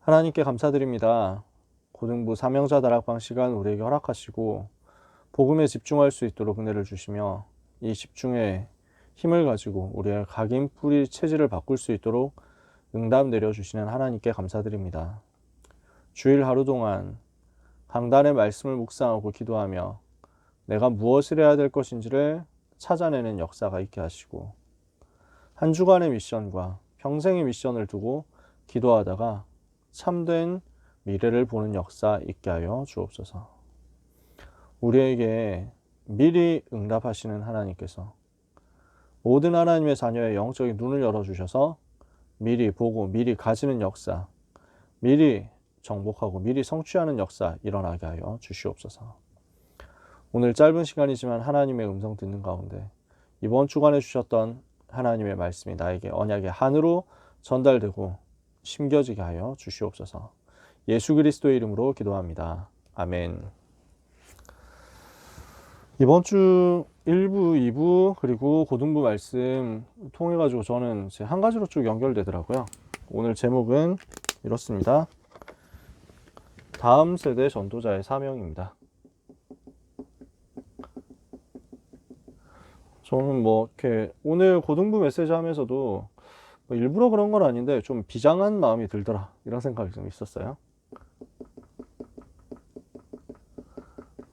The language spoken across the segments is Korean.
하나님께 감사드립니다. 고등부 사명자 다락방 시간 우리에게 허락하시고 복음에 집중할 수 있도록 은혜를 주시며 이 집중에 힘을 가지고 우리의 각인 뿌리 체질을 바꿀 수 있도록 응답 내려주시는 하나님께 감사드립니다. 주일 하루 동안 강단의 말씀을 묵상하고 기도하며 내가 무엇을 해야 될 것인지를 찾아내는 역사가 있게 하시고 한 주간의 미션과 평생의 미션을 두고 기도하다가 참된 미래를 보는 역사 있게 하여 주옵소서. 우리에게 미리 응답하시는 하나님께서 모든 하나님의 자녀의 영적인 눈을 열어주셔서 미리 보고 미리 가지는 역사, 미리 정복하고 미리 성취하는 역사 일어나게 하여 주시옵소서. 오늘 짧은 시간이지만 하나님의 음성 듣는 가운데 이번 주간에 주셨던 하나님의 말씀이 나에게 언약의 한으로 전달되고 심겨지게 하여 주시옵소서. 예수 그리스도의 이름으로 기도합니다. 아멘. 이번 주 1부, 2부 그리고 고등부 말씀 통해 가지고 저는 한 가지로 쭉 연결되더라고요. 오늘 제목은 이렇습니다. 다음 세대 전도자의 사명입니다. 저는 이렇게 오늘 고등부 메시지 하면서도 일부러 그런 건 아닌데 좀 비장한 마음이 들더라 이런 생각이 좀 있었어요.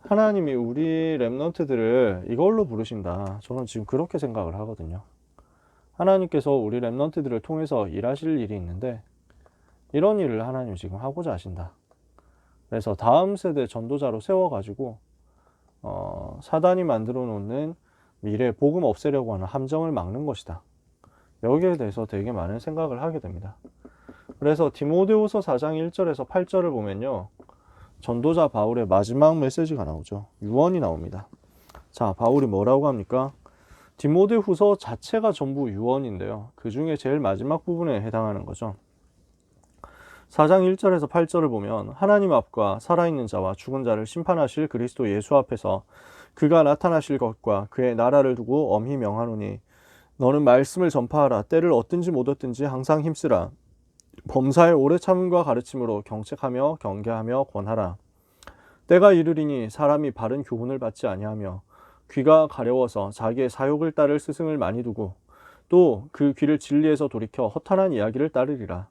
하나님이 우리 렘넌트들을 이걸로 부르신다. 저는 지금 그렇게 생각을 하거든요. 하나님께서 우리 렘넌트들을 통해서 일하실 일이 있는데 이런 일을 하나님이 지금 하고자 하신다. 그래서 다음 세대 전도자로 세워가지고 사단이 만들어 놓는 미래 복음 없애려고 하는 함정을 막는 것이다. 여기에 대해서 되게 많은 생각을 하게 됩니다. 그래서 디모데후서 4장 1절에서 8절을 보면요. 전도자 바울의 마지막 메시지가 나오죠. 유언이 나옵니다. 자, 바울이 뭐라고 합니까? 디모데후서 자체가 전부 유언인데요. 그 중에 제일 마지막 부분에 해당하는 거죠. 4장 1절에서 8절을 보면 하나님 앞과 살아있는 자와 죽은 자를 심판하실 그리스도 예수 앞에서 그가 나타나실 것과 그의 나라를 두고 엄히 명하노니 너는 말씀을 전파하라. 때를 얻든지 못 얻든지 항상 힘쓰라. 범사의 오래 참음과 가르침으로 경책하며 경계하며 권하라. 때가 이르리니 사람이 바른 교훈을 받지 아니하며 귀가 가려워서 자기의 사욕을 따를 스승을 많이 두고 또 그 귀를 진리에서 돌이켜 허탄한 이야기를 따르리라.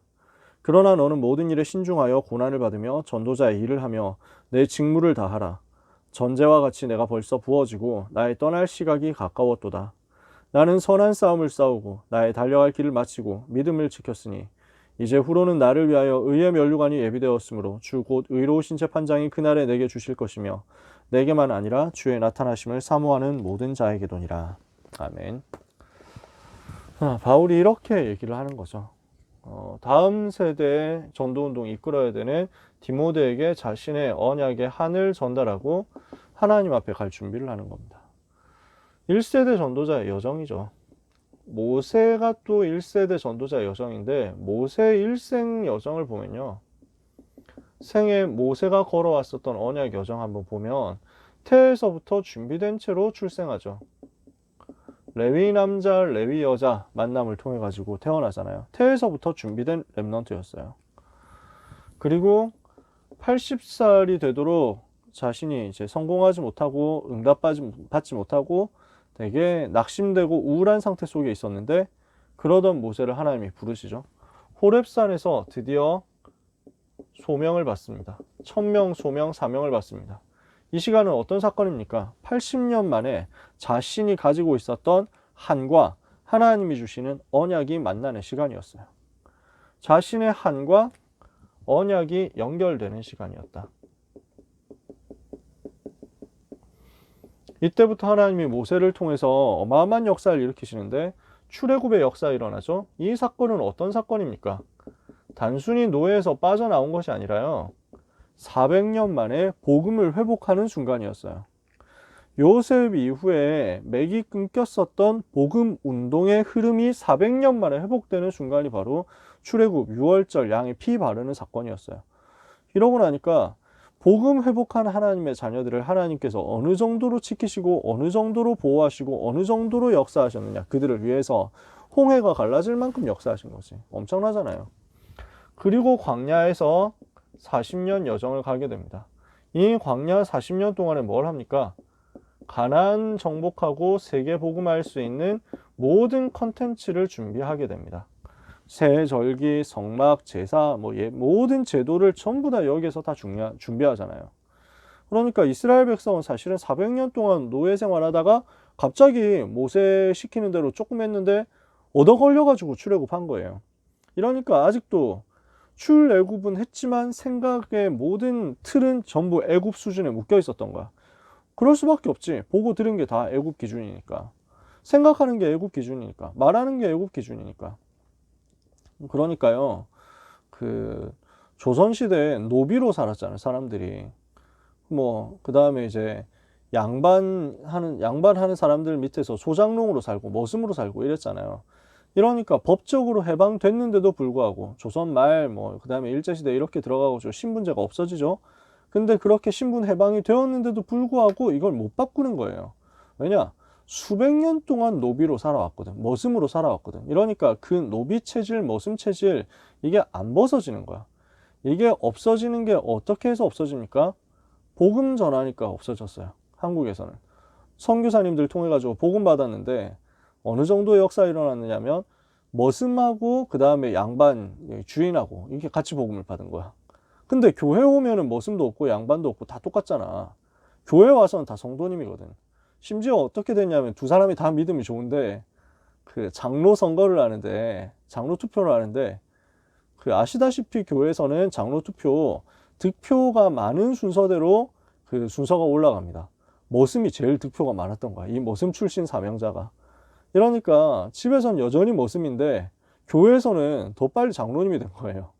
그러나 너는 모든 일에 신중하여 고난을 받으며 전도자의 일을 하며 내 직무를 다하라. 전제와 같이 내가 벌써 부어지고 나의 떠날 시각이 가까웠도다. 나는 선한 싸움을 싸우고 나의 달려갈 길을 마치고 믿음을 지켰으니 이제 후로는 나를 위하여 의의 면류관이 예비되었으므로 주 곧 의로우신 재판장이 그날에 내게 주실 것이며 내게만 아니라 주의 나타나심을 사모하는 모든 자에게도니라. 아멘. 바울이 이렇게 얘기를 하는 거죠. 다음 세대의 전도운동을 이끌어야 되는 디모데에게 자신의 언약의 한을 전달하고 하나님 앞에 갈 준비를 하는 겁니다. 1세대 전도자의 여정이죠. 모세가 또 1세대 전도자의 여정인데 모세 일생 여정을 보면요. 생에 모세가 걸어왔었던 언약 여정 한번 보면 태에서부터 준비된 채로 출생하죠. 레위 남자, 레위 여자 만남을 통해 가지고 태어나잖아요. 태에서부터 준비된 렘넌트였어요. 그리고 80살이 되도록 자신이 이제 성공하지 못하고 응답받지 못하고 되게 낙심되고 우울한 상태 속에 있었는데 그러던 모세를 하나님이 부르시죠. 호렙산에서 드디어 소명을 받습니다. 천명, 소명, 사명을 받습니다. 이 시간은 어떤 사건입니까? 80년 만에 자신이 가지고 있었던 한과 하나님이 주시는 언약이 만나는 시간이었어요. 자신의 한과 언약이 연결되는 시간이었다. 이때부터 하나님이 모세를 통해서 어마어마한 역사를 일으키시는데 출애굽의 역사가 일어나죠. 이 사건은 어떤 사건입니까? 단순히 노예에서 빠져나온 것이 아니라요. 400년 만에 복음을 회복하는 순간이었어요. 요셉 이후에 맥이 끊겼었던 복음 운동의 흐름이 400년 만에 회복되는 순간이 바로 출애굽 6월절 양의 피 바르는 사건이었어요. 이러고 나니까 복음 회복한 하나님의 자녀들을 하나님께서 어느 정도로 지키시고 어느 정도로 보호하시고 어느 정도로 역사하셨느냐, 그들을 위해서 홍해가 갈라질 만큼 역사하신 거지. 엄청나잖아요. 그리고 광야에서 40년 여정을 가게 됩니다. 이 광야 40년 동안에 뭘 합니까? 가나안 정복하고 세계 복음할 수 있는 모든 컨텐츠를 준비하게 됩니다. 새 절기, 성막, 제사, 모든 제도를 전부 다 여기에서 다 준비하잖아요. 그러니까 이스라엘 백성은 사실은 400년 동안 노예 생활하다가 갑자기 모세 시키는 대로 조금 했는데 얻어 걸려가지고 출애굽한 거예요. 이러니까 아직도 출애굽은 했지만 생각의 모든 틀은 전부 애굽 수준에 묶여 있었던 거야. 그럴 수밖에 없지. 보고 들은 게 다 애굽 기준이니까. 생각하는 게 애굽 기준이니까. 말하는 게 애굽 기준이니까. 그러니까요. 조선시대에 노비로 살았잖아요, 사람들이. 그 다음에 이제 양반하는 사람들 밑에서 소장농으로 살고 머슴으로 살고 이랬잖아요. 이러니까 법적으로 해방됐는데도 불구하고 조선 말 그 다음에 일제시대 이렇게 들어가고 신분제가 없어지죠. 근데 그렇게 신분 해방이 되었는데도 불구하고 이걸 못 바꾸는 거예요. 왜냐? 수백 년 동안 노비로 살아왔거든. 머슴으로 살아왔거든. 이러니까 그 노비 체질, 머슴 체질 이게 안 벗어지는 거야. 이게 없어지는 게 어떻게 해서 없어집니까? 복음 전하니까 없어졌어요. 한국에서는. 선교사님들 통해 가지고 복음 받았는데 어느 정도 역사 일어났느냐면 머슴하고 그 다음에 양반 주인하고 이렇게 같이 복음을 받은 거야. 근데 교회 오면은 머슴도 없고 양반도 없고 다 똑같잖아. 교회 와서는 다 성도님이거든. 심지어 어떻게 됐냐면 두 사람이 다 믿음이 좋은데 장로 선거를 하는데 장로 투표를 하는데 아시다시피 교회에서는 장로 투표 득표가 많은 순서대로 순서가 올라갑니다. 머슴이 제일 득표가 많았던 거야. 이 머슴 출신 사명자가. 이러니까 집에선 여전히 머슴인데 교회에서는 더 빨리 장로님이 된 거예요.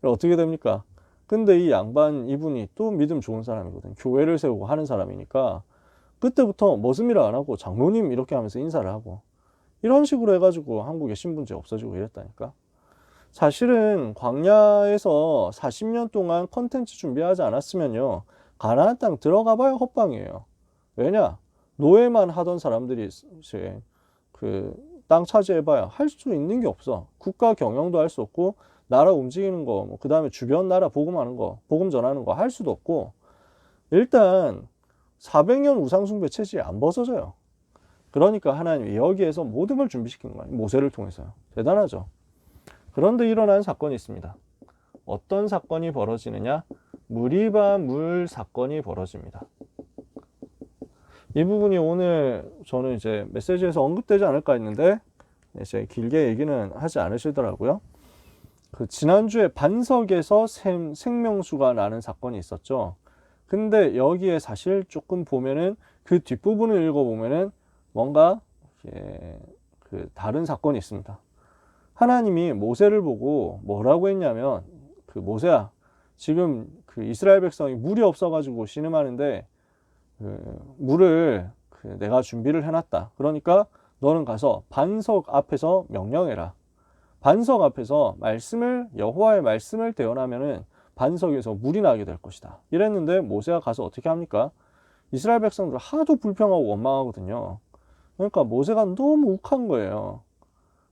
어떻게 됩니까? 근데 이 양반 이분이 또 믿음 좋은 사람이거든. 교회를 세우고 하는 사람이니까 그때부터 머슴이라 안 하고 장로님 이렇게 하면서 인사를 하고 이런 식으로 해가지고 한국에 신분제 없어지고 이랬다니까. 사실은 광야에서 40년 동안 컨텐츠 준비하지 않았으면요 가나안 땅 들어가 봐야 헛방이에요. 왜냐? 노예만 하던 사람들이 이제 땅 차지해봐야 할 수 있는 게 없어. 국가 경영도 할 수 없고 나라 움직이는 거, 그 다음에 주변 나라 복음하는 거, 복음 전하는 거 할 수도 없고 일단 400년 우상숭배 체질이 안 벗어져요. 그러니까 하나님이 여기에서 모든 걸 준비시키는 거예요. 모세를 통해서요. 대단하죠. 그런데 일어나는 사건이 있습니다. 어떤 사건이 벌어지느냐? 무리바 물 사건이 벌어집니다. 이 부분이 오늘 저는 이제 메시지에서 언급되지 않을까 했는데 이제 길게 얘기는 하지 않으시더라고요. 지난주에 반석에서 생명수가 나는 사건이 있었죠. 근데 여기에 사실 조금 보면은 그 뒷부분을 읽어보면은 뭔가 다른 사건이 있습니다. 하나님이 모세를 보고 뭐라고 했냐면 모세야 지금 이스라엘 백성이 물이 없어가지고 신음하는데 물을 내가 준비를 해놨다. 그러니까 너는 가서 반석 앞에서 명령해라. 반석 앞에서 여호와의 말씀을 대언하면은 반석에서 물이 나게 될 것이다. 이랬는데 모세가 가서 어떻게 합니까? 이스라엘 백성들 하도 불평하고 원망하거든요. 그러니까 모세가 너무 욱한 거예요.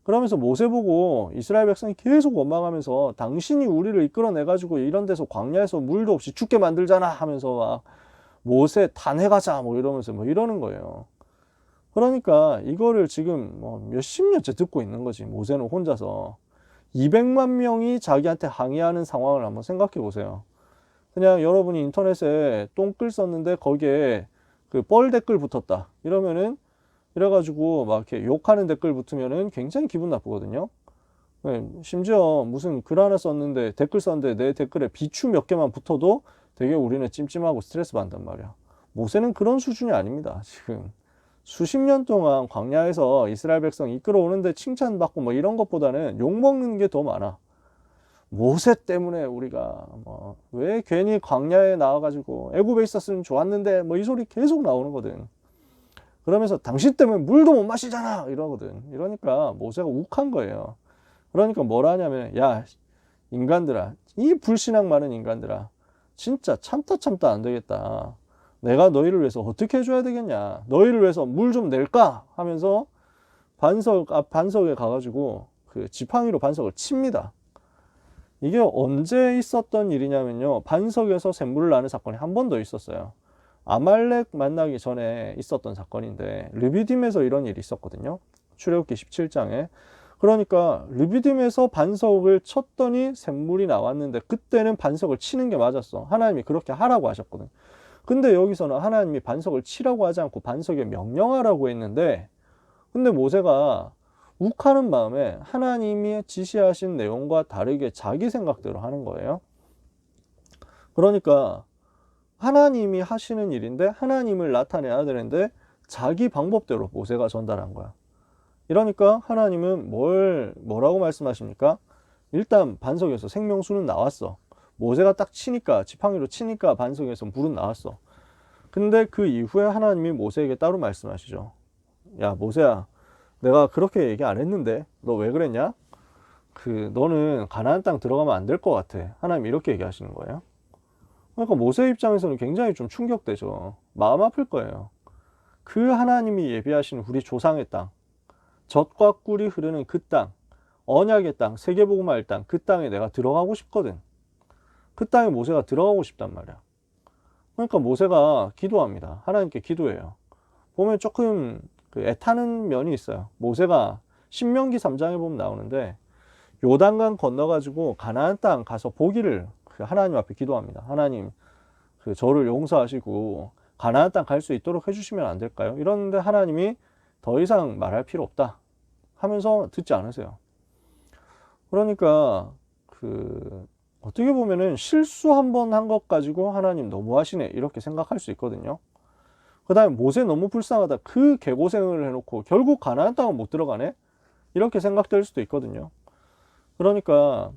그러면서 모세 보고 이스라엘 백성이 계속 원망하면서 당신이 우리를 이끌어내가지고 이런 데서 광야에서 물도 없이 죽게 만들잖아 하면서 막 모세 탄핵하자 이러면서 이러는 거예요. 그러니까 이거를 지금 몇십 년째 듣고 있는 거지. 모세는 혼자서 200만 명이 자기한테 항의하는 상황을 한번 생각해 보세요. 그냥 여러분이 인터넷에 똥글 썼는데 거기에 뻘 댓글 붙었다 이러면은 이래가지고 막 이렇게 욕하는 댓글 붙으면은 굉장히 기분 나쁘거든요. 심지어 무슨 글 하나 썼는데 댓글 썼는데 내 댓글에 비추 몇 개만 붙어도 되게 우리는 찜찜하고 스트레스 받는단 말이야. 모세는 그런 수준이 아닙니다. 지금 수십 년 동안 광야에서 이스라엘 백성 이끌어오는데 칭찬받고 이런 것보다는 욕먹는 게 더 많아. 모세 때문에 우리가 왜 괜히 광야에 나와가지고 애굽에 있었으면 좋았는데 이 소리 계속 나오는 거든. 그러면서 당신 때문에 물도 못 마시잖아 이러거든. 이러니까 모세가 욱한 거예요. 그러니까 뭐라 하냐면 야 인간들아, 이 불신앙 많은 인간들아, 진짜 참다 안 되겠다. 내가 너희를 위해서 어떻게 해줘야 되겠냐. 너희를 위해서 물 좀 낼까 하면서 반석에 가가지고 지팡이로 반석을 칩니다. 이게 언제 있었던 일이냐면요. 반석에서 샘물을 나는 사건이 한 번 더 있었어요. 아말렉 만나기 전에 있었던 사건인데 르비딤에서 이런 일이 있었거든요. 출애굽기 17장에. 그러니까 르비딤에서 반석을 쳤더니 샘물이 나왔는데 그때는 반석을 치는 게 맞았어. 하나님이 그렇게 하라고 하셨거든. 근데 여기서는 하나님이 반석을 치라고 하지 않고 반석에 명령하라고 했는데 근데 모세가 욱하는 마음에 하나님이 지시하신 내용과 다르게 자기 생각대로 하는 거예요. 그러니까 하나님이 하시는 일인데 하나님을 나타내야 되는데 자기 방법대로 모세가 전달한 거야. 이러니까 하나님은 뭐라고 말씀하십니까? 일단 반석에서 생명수는 나왔어. 모세가 딱 치니까, 지팡이로 치니까 반석에서 물은 나왔어. 근데 그 이후에 하나님이 모세에게 따로 말씀하시죠. 야, 모세야, 내가 그렇게 얘기 안 했는데 너 왜 그랬냐? 너는 가나안 땅 들어가면 안 될 것 같아. 하나님 이렇게 얘기하시는 거예요. 그러니까 모세 입장에서는 굉장히 좀 충격되죠. 마음 아플 거예요. 그 하나님이 예비하신 우리 조상의 땅, 젖과 꿀이 흐르는 그 땅, 언약의 땅, 세계복음화의 땅, 그 땅에 내가 들어가고 싶거든. 그 땅에 모세가 들어가고 싶단 말이야. 그러니까 모세가 기도합니다. 하나님께 기도해요. 보면 조금 애타는 면이 있어요. 모세가 신명기 3장에 보면 나오는데 요단강 건너가지고 가나안 땅 가서 보기를 하나님 앞에 기도합니다. 하나님, 저를 용서하시고 가나안 땅 갈 수 있도록 해주시면 안 될까요? 이러는데 하나님이 더 이상 말할 필요 없다 하면서 듣지 않으세요. 그러니까 어떻게 보면은 실수 한 번 한 것 가지고 하나님 너무하시네 이렇게 생각할 수 있거든요. 그 다음에 모세 너무 불쌍하다. 그 개고생을 해놓고 결국 가나안 땅은 못 들어가네? 이렇게 생각될 수도 있거든요. 그러니까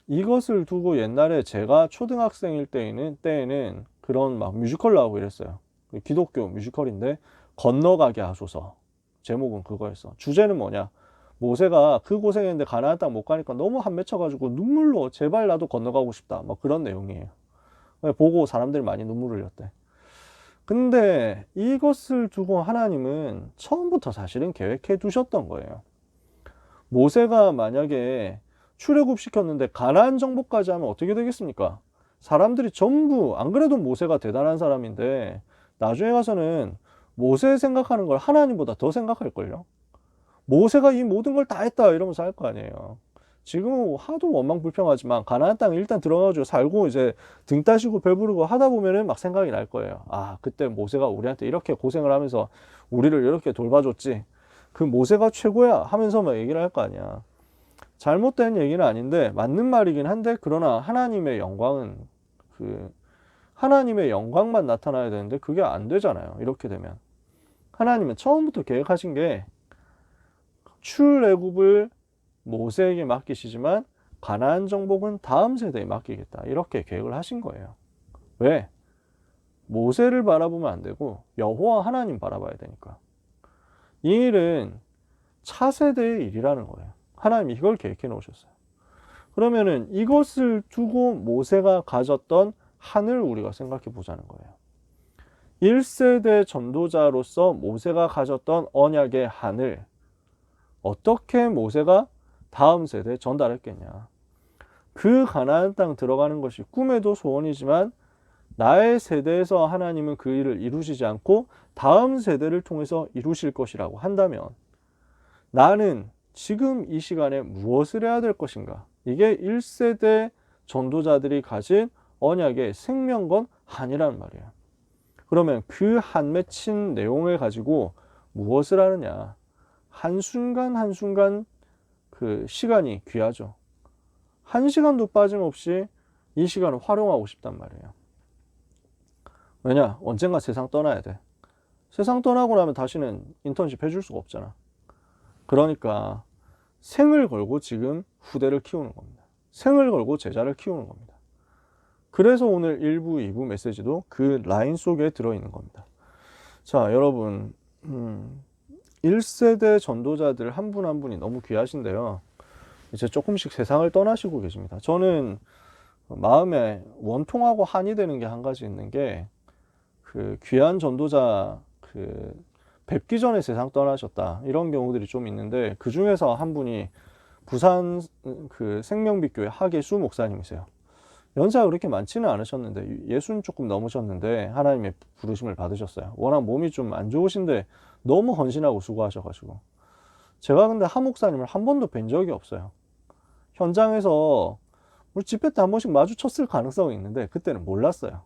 이것을 두고 옛날에 제가 초등학생일 때에는 그런 막 뮤지컬 나오고 이랬어요. 기독교 뮤지컬인데 건너가게 하소서. 제목은 그거였어. 주제는 뭐냐? 모세가 그 고생했는데 가나안 땅 못 가니까 너무 한맺혀가지고 눈물로 제발 나도 건너가고 싶다. 뭐 그런 내용이에요. 보고 사람들이 많이 눈물을 흘렸대. 근데 이것을 두고 하나님은 처음부터 사실은 계획해 두셨던 거예요. 모세가 만약에 출애굽 시켰는데 가나안 정복까지 하면 어떻게 되겠습니까? 사람들이 전부 안 그래도 모세가 대단한 사람인데 나중에 가서는 모세 생각하는 걸 하나님보다 더 생각할걸요. 모세가 이 모든 걸 다 했다 이러면서 할 거 아니에요. 지금은 하도 원망불평하지만 가나안 땅에 일단 들어가가지고 살고 이제 등 따시고 배부르고 하다 보면은 막 생각이 날 거예요. 아, 그때 모세가 우리한테 이렇게 고생을 하면서 우리를 이렇게 돌봐줬지. 그 모세가 최고야 하면서 막 얘기를 할 거 아니야. 잘못된 얘기는 아닌데 맞는 말이긴 한데 그러나 하나님의 영광은 하나님의 영광만 나타나야 되는데 그게 안 되잖아요. 이렇게 되면 하나님은 처음부터 계획하신 게 출애굽을 모세에게 맡기시지만 가나안 정복은 다음 세대에 맡기겠다 이렇게 계획을 하신 거예요. 왜? 모세를 바라보면 안 되고 여호와 하나님 바라봐야 되니까. 이 일은 차세대의 일이라는 거예요. 하나님이 이걸 계획해 놓으셨어요. 그러면은 이것을 두고 모세가 가졌던 한을 우리가 생각해 보자는 거예요. 1세대 전도자로서 모세가 가졌던 언약의 한을 어떻게 모세가 다음 세대에 전달했겠냐. 그 가나안 땅 들어가는 것이 꿈에도 소원이지만 나의 세대에서 하나님은 그 일을 이루시지 않고 다음 세대를 통해서 이루실 것이라고 한다면 나는 지금 이 시간에 무엇을 해야 될 것인가? 이게 1세대 전도자들이 가진 언약의 생명건 한이란 말이에요. 그러면 그 한 맺힌 내용을 가지고 무엇을 하느냐? 한순간 한순간 그 시간이 귀하죠. 한 시간도 빠짐없이 이 시간을 활용하고 싶단 말이에요. 왜냐? 언젠가 세상 떠나야 돼. 세상 떠나고 나면 다시는 인턴십 해줄 수가 없잖아. 그러니까 생을 걸고 지금 후대를 키우는 겁니다. 생을 걸고 제자를 키우는 겁니다. 그래서 오늘 1부, 2부 메시지도 그 라인 속에 들어있는 겁니다. 자, 여러분 1세대 전도자들 한 분 한 분이 너무 귀하신데요. 이제 조금씩 세상을 떠나시고 계십니다. 저는 마음에 원통하고 한이 되는 게 한 가지 있는 게 귀한 전도자 뵙기 전에 세상 떠나셨다 이런 경우들이 좀 있는데 그 중에서 한 분이 부산 그 생명빛교회 하계수 목사님이세요. 연세가 그렇게 많지는 않으셨는데 60 조금 넘으셨는데 하나님의 부르심을 받으셨어요. 워낙 몸이 좀 안 좋으신데 너무 헌신하고 수고하셔가지고 제가 근데 하 목사님을 한 번도 뵌 적이 없어요. 현장에서 우리 집회 때 한 번씩 마주쳤을 가능성이 있는데 그때는 몰랐어요.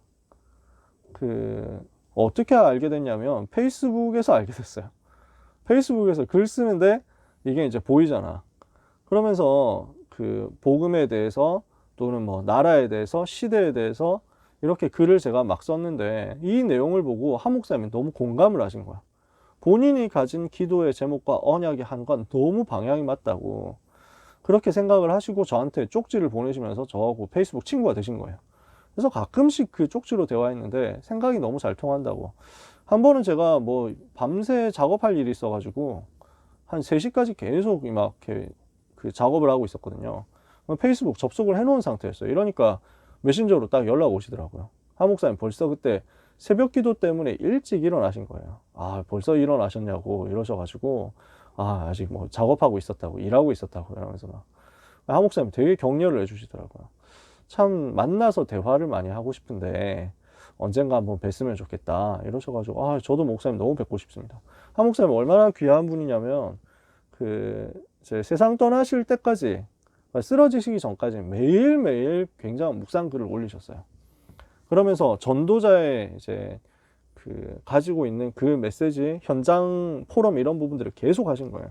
그 어떻게 알게 됐냐면 페이스북에서 알게 됐어요. 페이스북에서 글 쓰는데 이게 이제 보이잖아. 그러면서 그 복음에 대해서 또는 뭐 나라에 대해서 시대에 대해서 이렇게 글을 제가 막 썼는데 이 내용을 보고 하 목사님이 너무 공감을 하신 거야. 본인이 가진 기도의 제목과 언약이 한 건 너무 방향이 맞다고 그렇게 생각을 하시고 저한테 쪽지를 보내시면서 저하고 페이스북 친구가 되신 거예요. 그래서 가끔씩 그 쪽지로 대화했는데 생각이 너무 잘 통한다고. 한 번은 제가 뭐 밤새 작업할 일이 있어가지고 한 3시까지 계속 막 이렇게 그 작업을 하고 있었거든요. 페이스북 접속을 해놓은 상태였어요. 이러니까 메신저로 딱 연락 오시더라고요. 하 목사님 벌써 그때 새벽 기도 때문에 일찍 일어나신 거예요. 아, 벌써 일어나셨냐고 이러셔가지고 아, 아직 뭐 작업하고 있었다고 일하고 있었다고 이러면서 막 하 목사님 되게 격려를 해주시더라고요. 참 만나서 대화를 많이 하고 싶은데 언젠가 한번 뵀으면 좋겠다 이러셔가지고 아, 저도 목사님 너무 뵙고 싶습니다. 하 목사님 얼마나 귀한 분이냐면 그 제 세상 떠나실 때까지 쓰러지시기 전까지 매일매일 굉장한 묵상글을 올리셨어요. 그러면서 전도자의 이제 그 가지고 있는 그 메시지, 현장 포럼 이런 부분들을 계속 하신 거예요.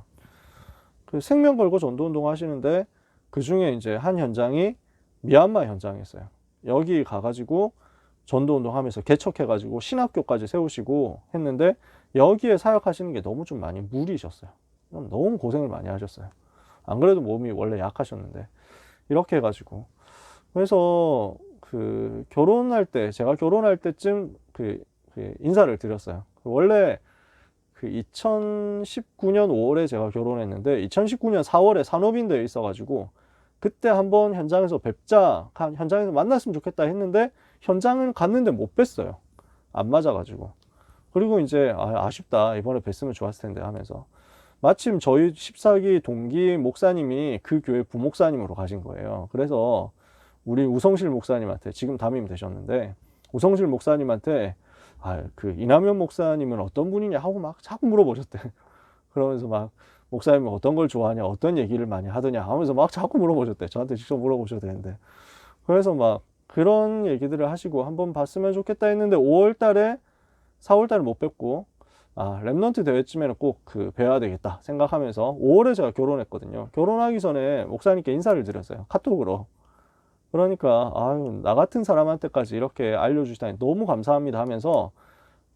그 생명 걸고 전도 운동 하시는데 그 중에 이제 한 현장이 미얀마 현장이었어요. 여기 가가지고 전도 운동 하면서 개척해가지고 신학교까지 세우시고 했는데 여기에 사역하시는 게 너무 좀 많이 무리셨어요. 너무 고생을 많이 하셨어요. 안 그래도 몸이 원래 약하셨는데 이렇게 해가지고 그래서 그 결혼할 때 제가 결혼할 때쯤 그 인사를 드렸어요. 원래 그 2019년 5월에 제가 결혼했는데 2019년 4월에 산업인대에 있어가지고 그때 한번 현장에서 뵙자 현장에서 만났으면 좋겠다 했는데 현장을 갔는데 못 뵀어요. 안 맞아가지고. 그리고 이제 아쉽다 이번에 뵀으면 좋았을 텐데 하면서 마침 저희 14기 동기 목사님이 그 교회 부목사님으로 가신 거예요. 그래서 우리 우성실 목사님한테 지금 담임 되셨는데 우성실 목사님한테 그 이남현 목사님은 어떤 분이냐 하고 막 자꾸 물어보셨대. 그러면서 막 목사님은 어떤 걸 좋아하냐 어떤 얘기를 많이 하더냐 하면서 막 자꾸 물어보셨대. 저한테 직접 물어보셔도 되는데 그래서 막 그런 얘기들을 하시고 한번 봤으면 좋겠다 했는데 5월 달에 4월 달에 못 뵙고 랩넌트 대회쯤에는 꼭 그 뵈야 되겠다 생각하면서 5월에 제가 결혼했거든요. 결혼하기 전에 목사님께 인사를 드렸어요. 카톡으로. 그러니까 아유 나 같은 사람한테까지 이렇게 알려주시다니 너무 감사합니다 하면서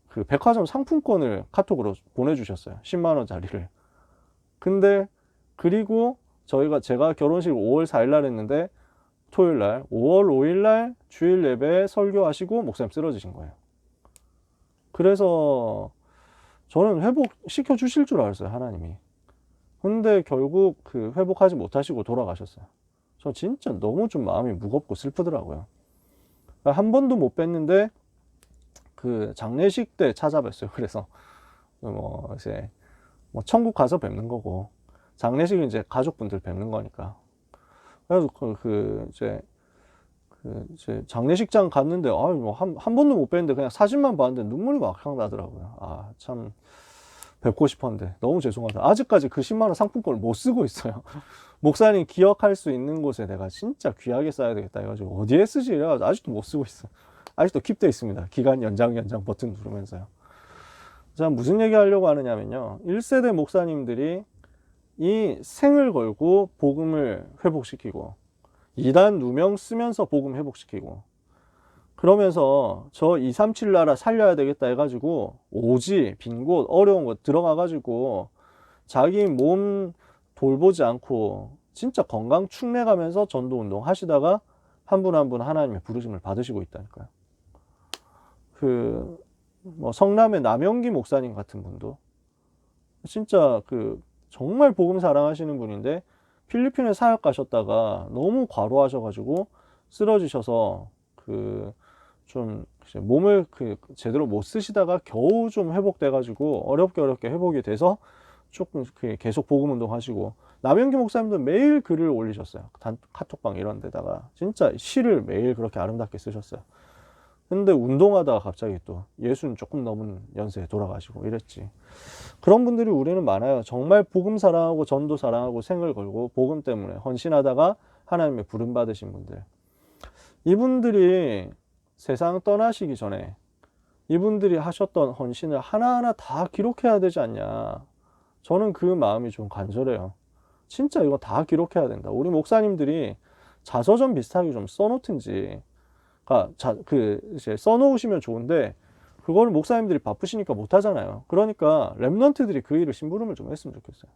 그 백화점 상품권을 카톡으로 보내주셨어요. 10만 원짜리를. 근데 그리고 제가 결혼식 5월 4일 날 했는데 토요일 날 5월 5일 날 주일 예배 설교하시고 목사님 쓰러지신 거예요. 그래서 저는 회복시켜 주실 줄 알았어요, 하나님이. 근데 결국 그 회복하지 못하시고 돌아가셨어요. 저 진짜 너무 좀 마음이 무겁고 슬프더라고요. 한 번도 못 뵀는데 그 장례식 때 찾아뵀어요. 그래서 뭐 이제 뭐 천국 가서 뵙는 거고 장례식은 이제 가족분들 뵙는 거니까. 그래서 이제 장례식장 갔는데 한 번도 못 뵀는데 그냥 사진만 봤는데 눈물이 막 나더라고요. 참 뵙고 싶었는데 너무 죄송하다. 아직까지 그 10만 원 상품권을 못 쓰고 있어요. 목사님 기억할 수 있는 곳에 내가 진짜 귀하게 써야 되겠다 해가지고 어디에 쓰지 이래가지고 아직도 못 쓰고 있어. 아직도 킵돼 있습니다. 기간 연장 버튼 누르면서요. 자, 무슨 얘기 하려고 하느냐면요, 1세대 목사님들이 이 생을 걸고 복음을 회복시키고 2단 누명 쓰면서 복음 회복시키고 그러면서 저 237 나라 살려야 되겠다 해가지고 오지 빈 곳 어려운 곳 들어가가지고 자기 몸 돌보지 않고 진짜 건강 축내가면서 전도운동 하시다가 한 분 한 분 하나님의 부르심을 받으시고 있다니까요. 뭐 성남의 남영기 목사님 같은 분도 진짜 정말 복음 사랑하시는 분인데 필리핀에 사역 가셨다가 너무 과로하셔가지고 쓰러지셔서 좀 몸을 제대로 못 쓰시다가 겨우 좀 회복돼가지고 어렵게 회복이 돼서 조금 계속 복음 운동하시고, 남영기 목사님도 매일 글을 올리셨어요. 카톡방 이런 데다가 진짜 시를 매일 그렇게 아름답게 쓰셨어요. 근데 운동하다가 갑자기 또 예순 조금 넘은 연세에 돌아가시고 이랬지. 그런 분들이 우리는 많아요. 정말 복음 사랑하고 전도 사랑하고 생을 걸고 복음 때문에 헌신하다가 하나님의 부름 받으신 분들. 이분들이 세상 떠나시기 전에 이분들이 하셨던 헌신을 하나하나 다 기록해야 되지 않냐. 저는 그 마음이 좀 간절해요. 진짜 이거 다 기록해야 된다. 우리 목사님들이 자서전 비슷하게 좀 써놓든지, 이제 써놓으시면 좋은데, 그거를 목사님들이 바쁘시니까 못하잖아요. 그러니까 랩런트들이 그 일을 심부름을 좀 했으면 좋겠어요.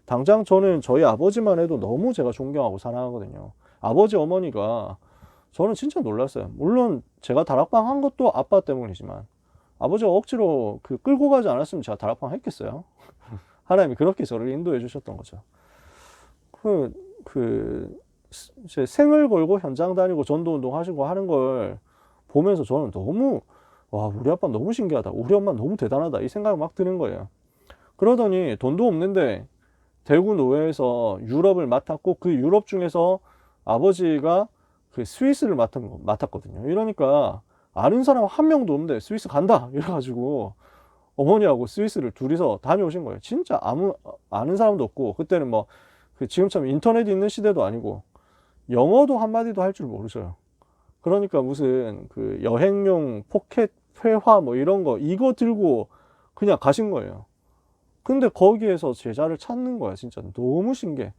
당장 저는 저희 아버지만 해도 너무 제가 존경하고 사랑하거든요. 아버지 어머니가 저는 진짜 놀랐어요. 물론 제가 다락방 한 것도 아빠 때문이지만 아버지가 억지로 끌고 가지 않았으면 제가 다락방 했겠어요. 하나님이 그렇게 저를 인도해 주셨던 거죠. 제 생을 걸고 현장 다니고 전도 운동 하시고 하는 걸 보면서 저는 너무, 와, 우리 아빠 너무 신기하다. 우리 엄마 너무 대단하다. 이 생각이 막 드는 거예요. 그러더니 돈도 없는데 대구 노회에서 유럽을 맡았고, 그 유럽 중에서 아버지가 스위스를 맡았거든요. 이러니까 아는 사람 한 명도 없는데 스위스 간다 이래가지고 어머니하고 스위스를 둘이서 다녀오신 거예요. 진짜 아는 사람도 없고, 그때는 뭐 지금처럼 인터넷 있는 시대도 아니고 영어도 한마디도 할 줄 모르셔요. 그러니까 무슨 여행용 포켓 회화 뭐 이런 거 이거 들고 그냥 가신 거예요. 근데 거기에서 제자를 찾는 거야. 진짜 너무 신기해.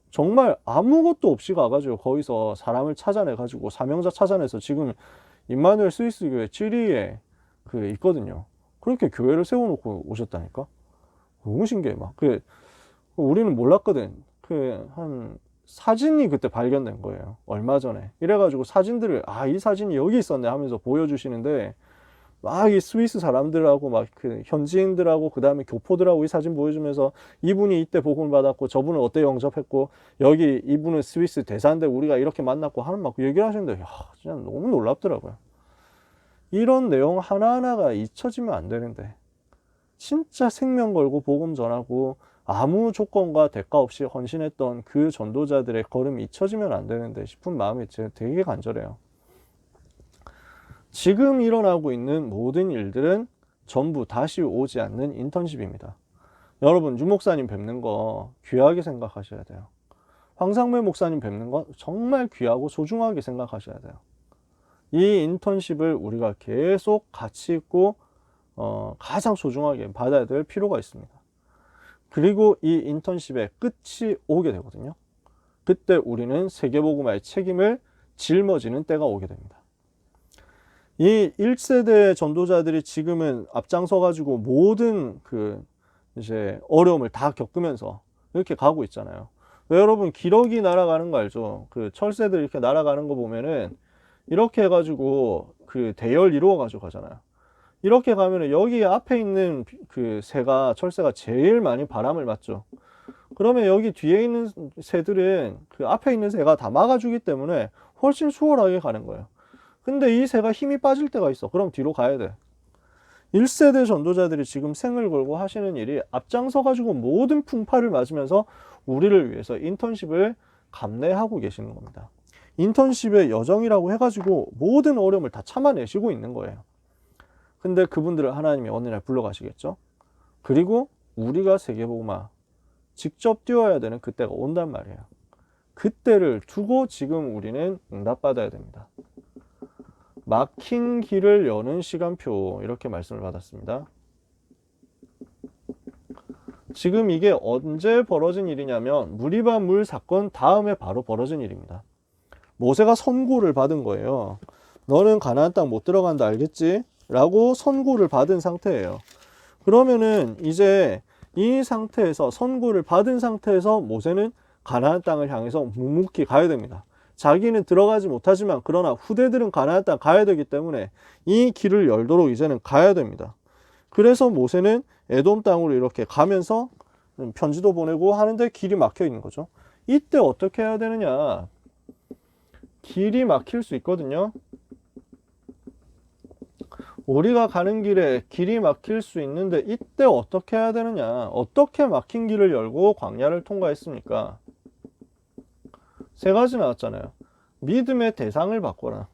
정말 아무것도 없이 가가지고 거기서 사람을 찾아내가지고 사명자 찾아내서 지금 임마누엘 스위스 교회 찌리에 있거든요. 그렇게 교회를 세워놓고 오셨다니까. 너무 신기해. 우리는 몰랐거든. 한 사진이 그때 발견된 거예요. 얼마 전에. 이래가지고 사진들을, 이 사진이 여기 있었네 하면서 보여주시는데, 이 스위스 사람들하고 현지인들하고 그 다음에 교포들하고 이 사진 보여주면서 이분이 이때 복음을 받았고 저분은 어때 영접했고 여기 이분은 스위스 대사인데 우리가 이렇게 만났고 하는 얘기를 하시는데, 진짜 너무 놀랍더라고요. 이런 내용 하나하나가 잊혀지면 안 되는데, 진짜 생명 걸고 복음 전하고 아무 조건과 대가 없이 헌신했던 그 전도자들의 걸음이 잊혀지면 안 되는데 싶은 마음이 되게 간절해요. 지금 일어나고 있는 모든 일들은 전부 다시 오지 않는 인턴십입니다. 여러분, 유 목사님 뵙는 거 귀하게 생각하셔야 돼요. 황상매 목사님 뵙는 거 정말 귀하고 소중하게 생각하셔야 돼요. 이 인턴십을 우리가 계속 가치 있고 가장 소중하게 받아야 될 필요가 있습니다. 그리고 이 인턴십의 끝이 오게 되거든요. 그때 우리는 세계복음화의 책임을 짊어지는 때가 오게 됩니다. 이 1세대 전도자들이 지금은 앞장서 가지고 모든 이제 어려움을 다 겪으면서 이렇게 가고 있잖아요. 여러분, 기러기 날아가는 거 알죠? 철새들 이렇게 날아가는 거 보면은 이렇게 해가지고 대열 이루어 가지고 가잖아요. 이렇게 가면은 여기 앞에 있는 철새가 제일 많이 바람을 맞죠. 그러면 여기 뒤에 있는 새들은 앞에 있는 새가 다 막아주기 때문에 훨씬 수월하게 가는 거예요. 근데 이 새가 힘이 빠질 때가 있어. 그럼 뒤로 가야 돼. 1세대 전도자들이 지금 생을 걸고 하시는 일이 앞장서 가지고 모든 풍파를 맞으면서 우리를 위해서 인턴십을 감내하고 계시는 겁니다. 인턴십의 여정이라고 해가지고 모든 어려움을 다 참아내시고 있는 거예요. 근데 그분들을 하나님이 어느 날 불러가시겠죠. 그리고 우리가 세계복음화 직접 뛰어야 되는 그때가 온단 말이에요. 그때를 두고 지금 우리는 응답받아야 됩니다. 막힌 길을 여는 시간표, 이렇게 말씀을 받았습니다. 지금 이게 언제 벌어진 일이냐면 무리바 물 사건 다음에 바로 벌어진 일입니다. 모세가 선고를 받은 거예요. 너는 가나안 땅 못 들어간다, 알겠지? 라고 선고를 받은 상태예요. 그러면은 이제 이 상태에서, 선고를 받은 상태에서 모세는 가나안 땅을 향해서 묵묵히 가야 됩니다. 자기는 들어가지 못하지만 그러나 후대들은 가나안 땅 가야 되기 때문에 이 길을 열도록 이제는 가야 됩니다. 그래서 모세는 에돔 땅으로 이렇게 가면서 편지도 보내고 하는데 길이 막혀 있는 거죠. 이때 어떻게 해야 되느냐? 길이 막힐 수 있거든요. 우리가 가는 길에 길이 막힐 수 있는데 이때 어떻게 해야 되느냐? 어떻게 막힌 길을 열고 광야를 통과했습니까? 세 가지 나왔잖아요. 믿음의 대상을 바꿔라.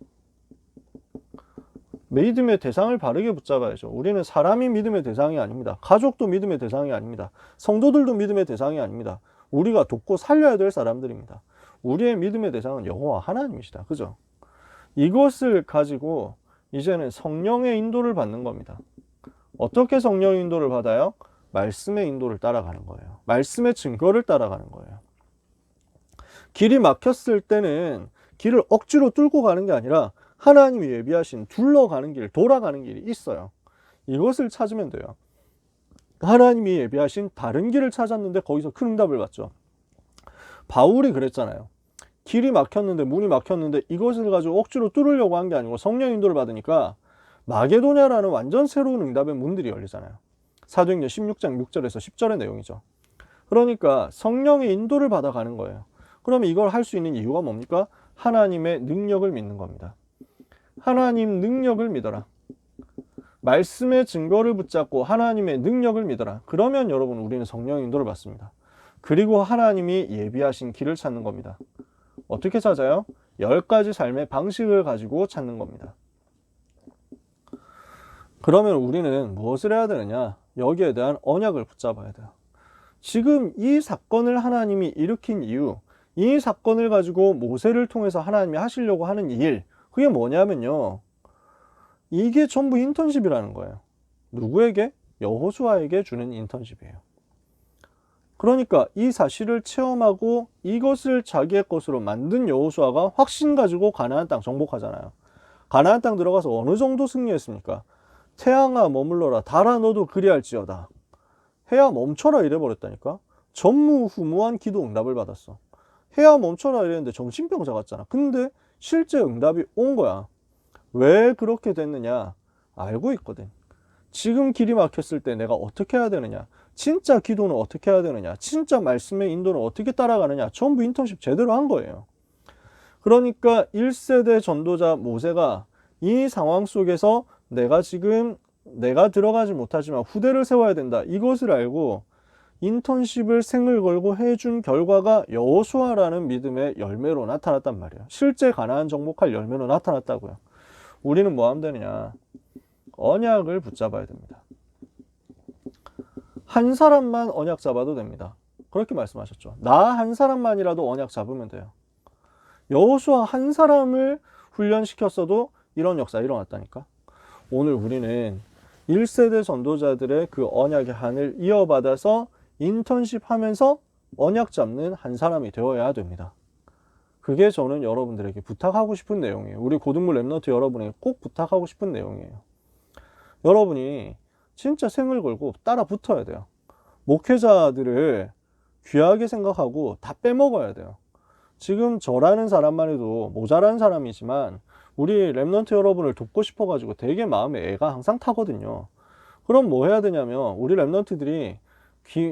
믿음의 대상을 바르게 붙잡아야죠. 우리는 사람이 믿음의 대상이 아닙니다. 가족도 믿음의 대상이 아닙니다. 성도들도 믿음의 대상이 아닙니다. 우리가 돕고 살려야 될 사람들입니다. 우리의 믿음의 대상은 여호와 하나님이시다. 그죠? 이것을 가지고 이제는 성령의 인도를 받는 겁니다. 어떻게 성령의 인도를 받아요? 말씀의 인도를 따라가는 거예요. 말씀의 증거를 따라가는 거예요. 길이 막혔을 때는 길을 억지로 뚫고 가는 게 아니라 하나님이 예비하신 둘러가는 길, 돌아가는 길이 있어요. 이것을 찾으면 돼요. 하나님이 예비하신 다른 길을 찾았는데 거기서 큰 응답을 받죠. 바울이 그랬잖아요. 길이 막혔는데, 문이 막혔는데 이것을 가지고 억지로 뚫으려고 한 게 아니고 성령 인도를 받으니까 마게도냐라는 완전 새로운 응답의 문들이 열리잖아요. 사도행전 16장 6절에서 10절의 내용이죠. 그러니까 성령의 인도를 받아가는 거예요. 그러면 이걸 할 수 있는 이유가 뭡니까? 하나님의 능력을 믿는 겁니다. 하나님 능력을 믿어라. 말씀의 증거를 붙잡고 하나님의 능력을 믿어라. 그러면 여러분 우리는 성령 인도를 받습니다. 그리고 하나님이 예비하신 길을 찾는 겁니다. 어떻게 찾아요? 10가지 삶의 방식을 가지고 찾는 겁니다. 그러면 우리는 무엇을 해야 되느냐? 여기에 대한 언약을 붙잡아야 돼요. 지금 이 사건을 하나님이 일으킨 이유, 이 사건을 가지고 모세를 통해서 하나님이 하시려고 하는 일, 그게 뭐냐면요, 이게 전부 인턴십이라는 거예요. 누구에게? 여호수아에게 주는 인턴십이에요. 그러니까 이 사실을 체험하고 이것을 자기의 것으로 만든 여호수아가 확신 가지고 가나안 땅 정복하잖아요. 가나안 땅 들어가서 어느 정도 승리했습니까? 태양아 머물러라, 달아 너도 그리할지어다. 해야 멈춰라 이래버렸다니까. 전무후무한 기도 응답을 받았어. 해야 멈춰라 이랬는데 정신병자 같잖아. 근데 실제 응답이 온 거야. 왜 그렇게 됐느냐? 알고 있거든. 지금 길이 막혔을 때 내가 어떻게 해야 되느냐? 진짜 기도는 어떻게 해야 되느냐? 진짜 말씀의 인도는 어떻게 따라가느냐? 전부 인턴십 제대로 한 거예요. 그러니까 1세대 전도자 모세가 이 상황 속에서 내가 들어가지 못하지만 후대를 세워야 된다. 이것을 알고 인턴십을 생을 걸고 해준 결과가 여호수아라는 믿음의 열매로 나타났단 말이에요. 실제 가나안 정복할 열매로 나타났다고요. 우리는 뭐 하면 되느냐? 언약을 붙잡아야 됩니다. 한 사람만 언약 잡아도 됩니다. 그렇게 말씀하셨죠. 나 한 사람만이라도 언약 잡으면 돼요. 여호수아 한 사람을 훈련시켰어도 이런 역사 일어났다니까. 오늘 우리는 1세대 전도자들의 그 언약의 한을 이어받아서 인턴십 하면서 언약 잡는 한 사람이 되어야 됩니다. 그게 저는 여러분들에게 부탁하고 싶은 내용이에요. 우리 고등부 랩런트 여러분에게 꼭 부탁하고 싶은 내용이에요. 여러분이 진짜 생을 걸고 따라 붙어야 돼요. 목회자들을 귀하게 생각하고 다 빼먹어야 돼요. 지금 저라는 사람만 해도 모자란 사람이지만 우리 랩런트 여러분을 돕고 싶어가지고 되게 마음에 애가 항상 타거든요. 그럼 뭐 해야 되냐면 우리 랩런트들이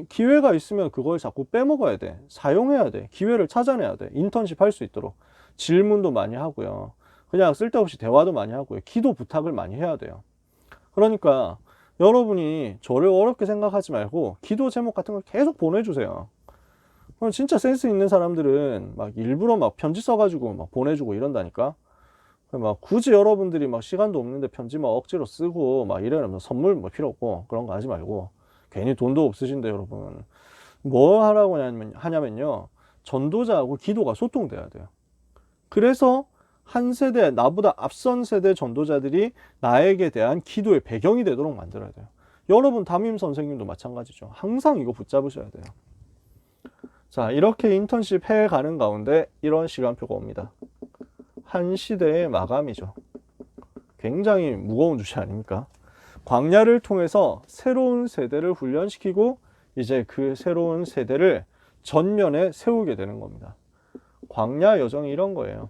기회가 있으면 그걸 자꾸 빼먹어야 돼. 사용해야 돼. 기회를 찾아내야 돼. 인턴십 할 수 있도록. 질문도 많이 하고요. 그냥 쓸데없이 대화도 많이 하고요. 기도 부탁을 많이 해야 돼요. 그러니까 여러분이 저를 어렵게 생각하지 말고 기도 제목 같은 걸 계속 보내주세요. 그럼 진짜 센스 있는 사람들은 막 일부러 막 편지 써가지고 막 보내주고 이런다니까. 막 굳이 여러분들이 막 시간도 없는데 편지 막 억지로 쓰고 막 이러면 선물 뭐 필요 없고 그런 거 하지 말고, 괜히 돈도 없으신데 여러분 뭐 하라고 하냐면요, 전도자하고 기도가 소통돼야 돼요. 그래서 한 세대, 나보다 앞선 세대 전도자들이 나에게 대한 기도의 배경이 되도록 만들어야 돼요. 여러분 담임 선생님도 마찬가지죠. 항상 이거 붙잡으셔야 돼요. 자, 이렇게 인턴십 해가는 가운데 이런 시간표가 옵니다. 한 시대의 마감이죠. 굉장히 무거운 주제 아닙니까? 광야를 통해서 새로운 세대를 훈련시키고 이제 그 새로운 세대를 전면에 세우게 되는 겁니다. 광야 여정이 이런 거예요.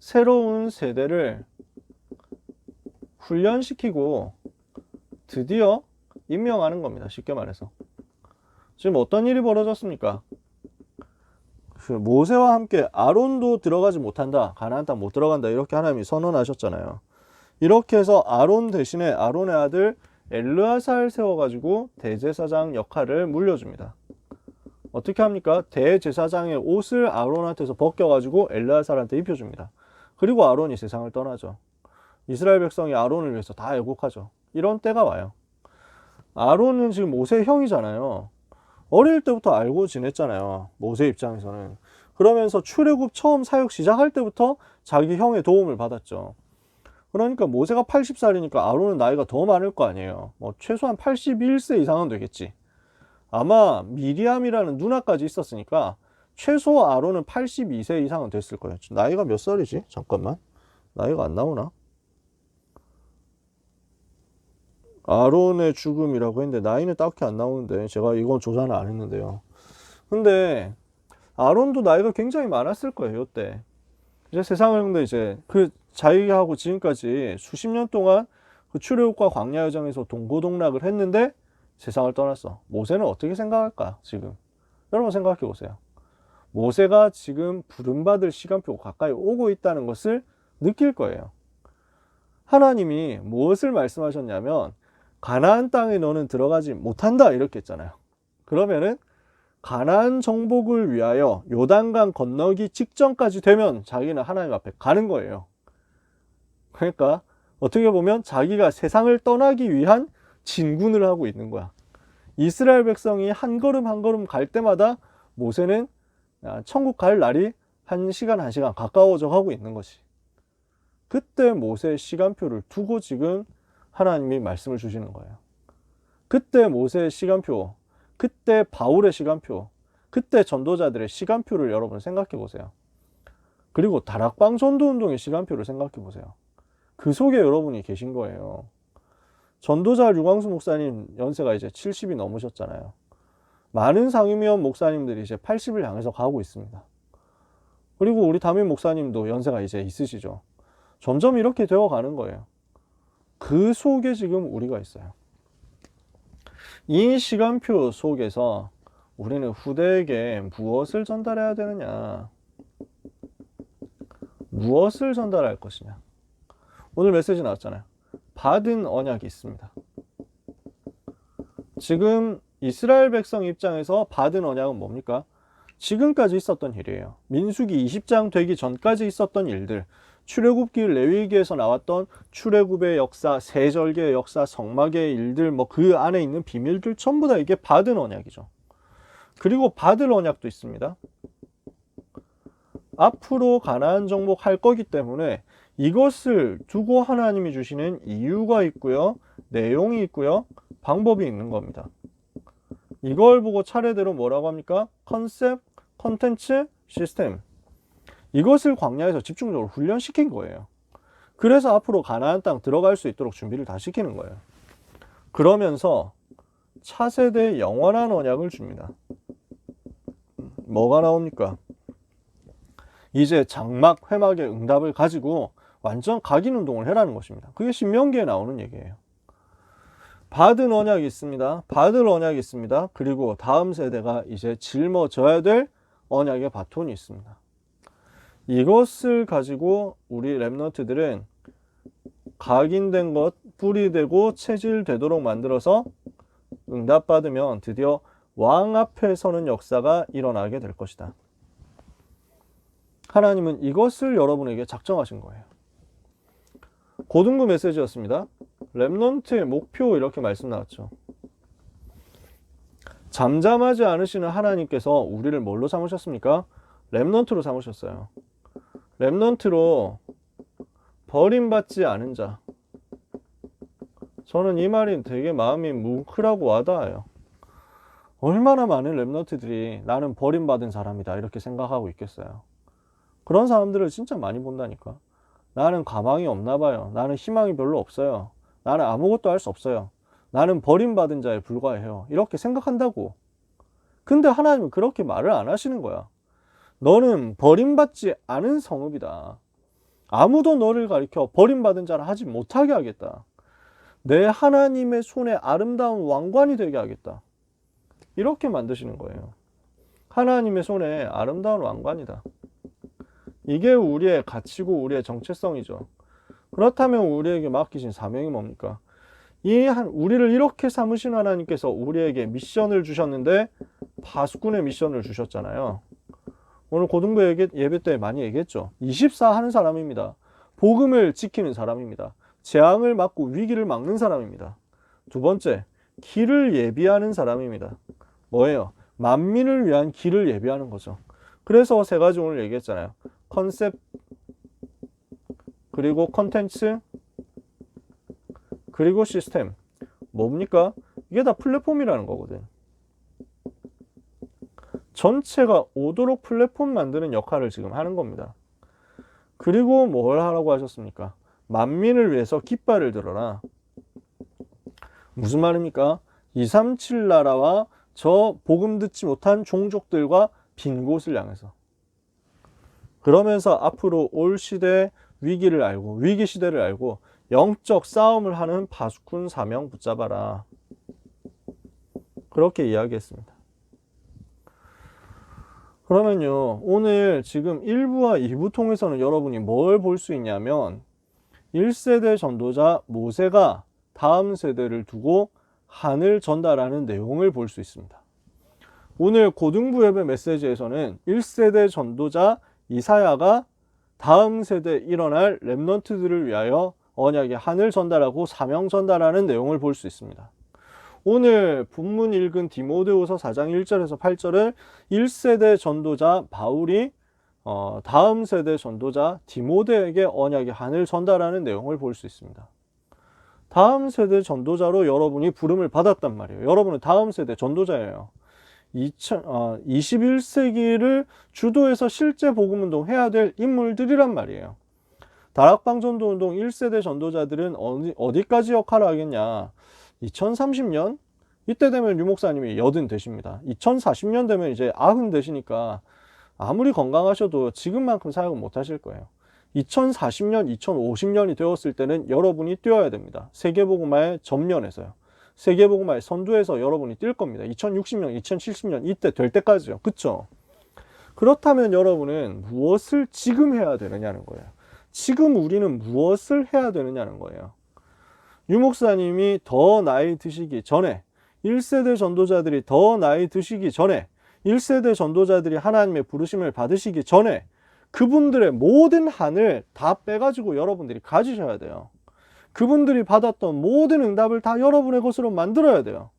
새로운 세대를 훈련시키고 드디어 임명하는 겁니다. 쉽게 말해서. 지금 어떤 일이 벌어졌습니까? 그 모세와 함께 아론도 들어가지 못한다, 가나안 땅 못 들어간다, 이렇게 하나님이 선언하셨잖아요. 이렇게 해서 아론 대신에 아론의 아들 엘르아사를 세워가지고 대제사장 역할을 물려줍니다. 어떻게 합니까? 대제사장의 옷을 아론한테서 벗겨가지고 엘르아살한테 입혀줍니다. 그리고 아론이 세상을 떠나죠. 이스라엘 백성이 아론을 위해서 다 애곡하죠. 이런 때가 와요. 아론은 지금 모세의 형이잖아요. 어릴 때부터 알고 지냈잖아요. 모세 입장에서는. 그러면서 출애굽 처음 사역 시작할 때부터 자기 형의 도움을 받았죠. 그러니까 모세가 80살이니까 아론은 나이가 더 많을 거 아니에요. 뭐 최소한 81세 이상은 되겠지. 아마 미리암이라는 누나까지 있었으니까 최소 아론은 82세 이상은 됐을 거예요. 나이가 몇 살이지? 잠깐만. 나이가 안 나오나? 아론의 죽음이라고 했는데 나이는 딱히 안 나오는데 제가 이건 조사는 안 했는데요. 근데 아론도 나이가 굉장히 많았을 거예요. 이때 이제 세상을 근데 이제 그 자기하고 지금까지 수십 년 동안 그 출애굽과 광야 여정에서 동고동락을 했는데 세상을 떠났어. 모세는 어떻게 생각할까 지금? 여러분 생각해 보세요. 모세가 지금 부름받을 시간표가 가까이 오고 있다는 것을 느낄 거예요. 하나님이 무엇을 말씀하셨냐면 가나안 땅에 너는 들어가지 못한다 이렇게 했잖아요. 그러면은 가나안 정복을 위하여 요단강 건너기 직전까지 되면 자기는 하나님 앞에 가는 거예요. 그러니까 어떻게 보면 자기가 세상을 떠나기 위한 진군을 하고 있는 거야. 이스라엘 백성이 한 걸음 한 걸음 갈 때마다 모세는 천국 갈 날이 한 시간 한 시간 가까워져 가고 있는 것이. 그때 모세의 시간표를 두고 지금 하나님이 말씀을 주시는 거예요. 그때 모세의 시간표, 그때 바울의 시간표, 그때 전도자들의 시간표를 여러분 생각해 보세요. 그리고 다락방 전도운동의 시간표를 생각해 보세요. 그 속에 여러분이 계신 거예요. 전도자 류광수 목사님 연세가 이제 70이 넘으셨잖아요. 많은 상임위원 목사님들이 이제 80을 향해서 가고 있습니다. 그리고 우리 담임 목사님도 연세가 이제 있으시죠. 점점 이렇게 되어 가는 거예요. 그 속에 지금 우리가 있어요. 이 시간표 속에서 우리는 후대에게 무엇을 전달해야 되느냐? 무엇을 전달할 것이냐? 오늘 메시지 나왔잖아요. 받은 언약이 있습니다. 지금 이스라엘 백성 입장에서 받은 언약은 뭡니까? 지금까지 있었던 일이에요. 민수기 20장 되기 전까지 있었던 일들, 출애굽기 레위기에서 나왔던 출애굽의 역사, 세절기의 역사, 성막의 일들, 뭐 그 안에 있는 비밀들 전부 다 이게 받은 언약이죠. 그리고 받을 언약도 있습니다. 앞으로 가나안 정복할 거기 때문에 이것을 두고 하나님이 주시는 이유가 있고요, 내용이 있고요, 방법이 있는 겁니다. 이걸 보고 차례대로 뭐라고 합니까? 컨셉, 컨텐츠, 시스템. 이것을 광야에서 집중적으로 훈련시킨 거예요. 그래서 앞으로 가나안 땅 들어갈 수 있도록 준비를 다 시키는 거예요. 그러면서 차세대 영원한 언약을 줍니다. 뭐가 나옵니까? 이제 장막, 회막의 응답을 가지고 완전 각인 운동을 해라는 것입니다. 그게 신명기에 나오는 얘기예요. 받은 언약이 있습니다. 받을 언약이 있습니다. 그리고 다음 세대가 이제 짊어져야 될 언약의 바톤이 있습니다. 이것을 가지고 우리 렘넌트들은 각인된 것, 뿌리되고 체질되도록 만들어서 응답받으면 드디어 왕 앞에 서는 역사가 일어나게 될 것이다. 하나님은 이것을 여러분에게 작정하신 거예요. 고등부 메시지였습니다. 렘넌트의 목표 이렇게 말씀 나왔죠. 잠잠하지 않으시는 하나님께서 우리를 뭘로 삼으셨습니까? 렘넌트로 삼으셨어요. 렘넌트로 버림받지 않은 자. 저는 이 말이 되게 마음이 뭉클하고 와닿아요. 얼마나 많은 렘넌트들이 나는 버림받은 사람이다 이렇게 생각하고 있겠어요. 그런 사람들을 진짜 많이 본다니까. 나는 가망이 없나 봐요. 나는 희망이 별로 없어요. 나는 아무것도 할 수 없어요. 나는 버림받은 자에 불과해요. 이렇게 생각한다고. 근데 하나님은 그렇게 말을 안 하시는 거야. 너는 버림받지 않은 성읍이다. 아무도 너를 가리켜 버림받은 자를 하지 못하게 하겠다. 내 하나님의 손에 아름다운 왕관이 되게 하겠다. 이렇게 만드시는 거예요. 하나님의 손에 아름다운 왕관이다. 이게 우리의 가치고 우리의 정체성이죠. 그렇다면 우리에게 맡기신 사명이 뭡니까? 우리를 이렇게 삼으신 하나님께서 우리에게 미션을 주셨는데 파수꾼의 미션을 주셨잖아요. 오늘 고등부 예배 때 많이 얘기했죠. 24 하는 사람입니다. 복음을 지키는 사람입니다. 재앙을 막고 위기를 막는 사람입니다. 두 번째, 길을 예비하는 사람입니다. 뭐예요? 만민을 위한 길을 예비하는 거죠. 그래서 세 가지 오늘 얘기했잖아요. 컨셉, 그리고 컨텐츠, 그리고 시스템. 뭡니까? 이게 다 플랫폼이라는 거거든. 전체가 오도록 플랫폼 만드는 역할을 지금 하는 겁니다. 그리고 뭘 하라고 하셨습니까? 만민을 위해서 깃발을 들어라. 무슨 말입니까? 237 나라와 저 복음 듣지 못한 종족들과 빈 곳을 향해서. 그러면서 앞으로 올 시대 위기를 알고, 위기 시대를 알고 영적 싸움을 하는 파수꾼 사명 붙잡아라. 그렇게 이야기했습니다. 그러면요, 오늘 지금 1부와 2부 통해서는 여러분이 뭘 볼 수 있냐면 1세대 전도자 모세가 다음 세대를 두고 한을 전달하는 내용을 볼 수 있습니다. 오늘 고등부 예배 메시지에서는 1세대 전도자 이사야가 다음 세대에 일어날 렘넌트들을 위하여 언약의 한을 전달하고 사명 전달하는 내용을 볼 수 있습니다. 오늘 본문 읽은 디모데후서 4장 1절에서 8절은 1세대 전도자 바울이 다음 세대 전도자 디모데에게 언약의 한을 전달하는 내용을 볼 수 있습니다. 다음 세대 전도자로 여러분이 부름을 받았단 말이에요. 여러분은 다음 세대 전도자예요. 21세기를 주도해서 실제 복음운동 해야 될 인물들이란 말이에요. 다락방 전도운동 1세대 전도자들은 어디까지 역할을 하겠냐. 2030년 이때 되면 유 목사님이 80 되십니다. 2040년 되면 이제 90 되시니까 아무리 건강하셔도 지금만큼 사역은 못 하실 거예요. 2040년, 2050년이 되었을 때는 여러분이 뛰어야 됩니다. 세계복음화의 전면에서요. 세계복음화의 선두에서 여러분이 뛸 겁니다. 2060년, 2070년 이때 될 때까지요. 그쵸? 그렇다면 여러분은 무엇을 지금 해야 되느냐는 거예요. 지금 우리는 무엇을 해야 되느냐는 거예요. 유 목사님이 더 나이 드시기 전에 1세대 전도자들이 더 나이 드시기 전에 1세대 전도자들이 하나님의 부르심을 받으시기 전에 그분들의 모든 한을 다 빼가지고 여러분들이 가지셔야 돼요. 그분들이 받았던 모든 응답을 다 여러분의 것으로 만들어야 돼요.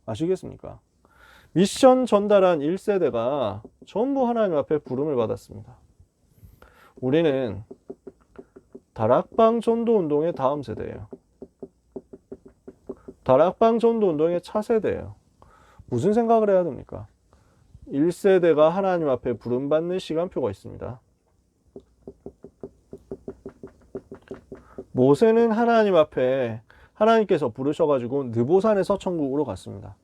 아시겠습니까? 미션 전달한 1세대가 전부 하나님 앞에 부름을 받았습니다. 우리는 다락방 전도운동의 다음 세대예요. 다락방 전도운동의 차세대예요. 무슨 생각을 해야 됩니까? 1세대가 하나님 앞에 부름받는 시간표가 있습니다. 모세는 하나님 앞에 하나님께서 부르셔가지고 느보산에서 천국으로 갔습니다.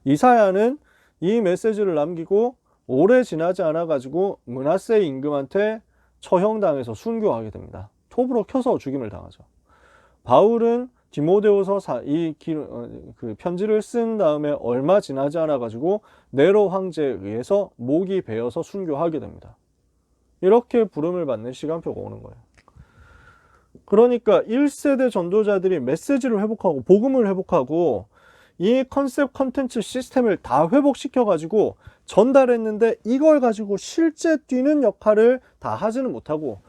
이사야는 이 메시지를 남기고 오래 지나지 않아가지고 므낫세 임금한테 처형당해서 순교하게 됩니다. 톱으로 켜서 죽임을 당하죠. 바울은 디모데후서 그 편지를 쓴 다음에 얼마 지나지 않아가지고 네로 황제에 의해서 목이 베어서 순교하게 됩니다. 이렇게 부름을 받는 시간표가 오는 거예요. 그러니까 1세대 전도자들이 메시지를 회복하고 복음을 회복하고 이 컨셉 컨텐츠 시스템을 다 회복시켜가지고 전달했는데 이걸 가지고 실제 뛰는 역할을 다 하지는 못하고